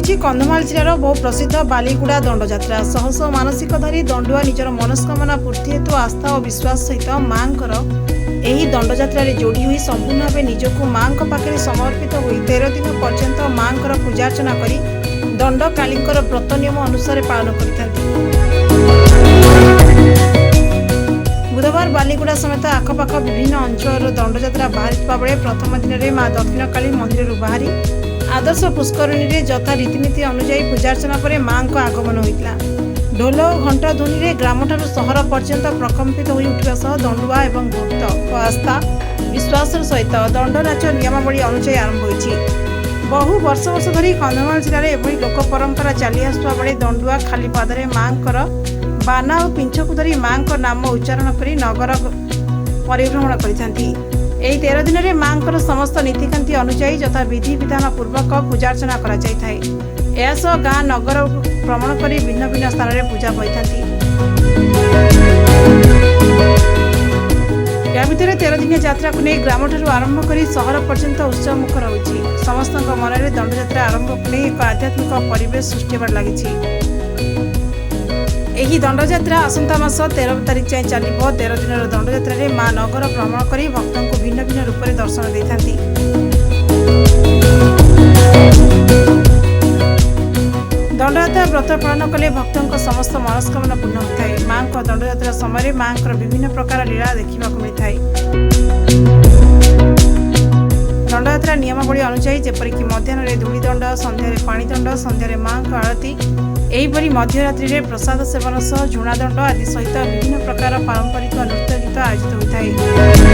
रही कंधमाल जिलार बहु प्रसिद्ध बालीगुड़ा दंडयात्रा शह शह मानसिकधारी दंडुआ निजर मनस्कामना पूर्ति हेतु आस्था और विश्वास सहित माँ ଏହି ଦଣ୍ଡଯାତ୍ରାରେ ଯୋଡ଼ି ହୋଇ ସମ୍ପୂର୍ଣ୍ଣ ଭାବେ ନିଜକୁ ମାଙ୍କ ପାଖରେ ସମର୍ପିତ ହୋଇ 13 ଦିନ ପର୍ଯ୍ୟନ୍ତ ମାଙ୍କର ପୂଜାର୍ଚ୍ଚନା କରି ଦଣ୍ଡକାଳୀଙ୍କର ବ୍ରତ ନିୟମ ଅନୁସାରେ ପାଳନ କରିଥାନ୍ତି। ବୁଧବାର ବାଲିଗୁଡ଼ା ସମେତ ଆଖପାଖ ବିଭିନ୍ନ ଅଞ୍ଚଳର ଦଣ୍ଡଯାତ୍ରା ବାହାରିଥିବା ବେଳେ ପ୍ରଥମ ଦିନରେ ମା ଦକ୍ଷିଣକାଳୀ ମନ୍ଦିରରୁ ବାହାରି ଆଦର୍ଶ ପୁଷ୍କରିଣୀରେ ଯଥା ରୀତିନୀତି ଅନୁଯାୟୀ ପୂଜାର୍ଚ୍ଚନା ପରେ ମାଙ୍କ ଆଗମନ ହୋଇଥିଲା। ढोल और घंटा ध्वनि ग्रामठारू सहर पर्यंत प्रकम्पित हो उठा सह दंडुआ एवं भक्त आस्था विश्वास सहित दंड नाच नियमावली अनुसार आरंभ होइछि। बहु वर्ष वर्ष धरी कंधमाल जिले में एभली लोक परंपरा चली आसुवा बेले दंडुआ खाली पादरे मांकर बाना और पिंछकु धरी मांक नाम उच्चारण करी नगर परिभ्रमण करिथांती। एही 13 दिन में मांकर समस्त नीतिकांति अनुसार यथा विधि विधान पूर्वक पूजार्चना करा जाय थाए। एसह गाँ नगर भ्रमण कर भिन्न भिन्न स्थान में पूजा पाई। या भितर 13 दिन यात्रा को नहीं ग्राम ठारू आरंभ कर सहर पर्यंत उत्सव मुखर होइछि। समस्त मन में दंडयात्रा आरंभ को नहीं एक आध्यात्मिक परिवेश सृष्टि होबार लागिछि। एही दंडयात्रा आसंता मास 13 तारिख जाए चलिबो। 13 दिन दंडयात्रा रे मां नगर भ्रमण कर भक्तों को भिन्न भिन्न रूप में दर्शन देथांती। दंडयात्रा व्रत पालन कले भक्तों समस्त मनस्कामना पूर्ण होता है। मां को दंडयात्रा समय मां विभिन्न प्रकार लीला देखा मिलता है। दंडयात्रा नियमावली अनुसार जेपरिक मध्याह्न धूलीदंड, संध्यारे पाणीदंड, संध्यारे मां को आरती, एहीपरि मध्यरात्रि में प्रसाद सेवन सह झुणादंड आदि सहित विभिन्न प्रकार पारंपरिक नृत्य गीत आयोजित होता है।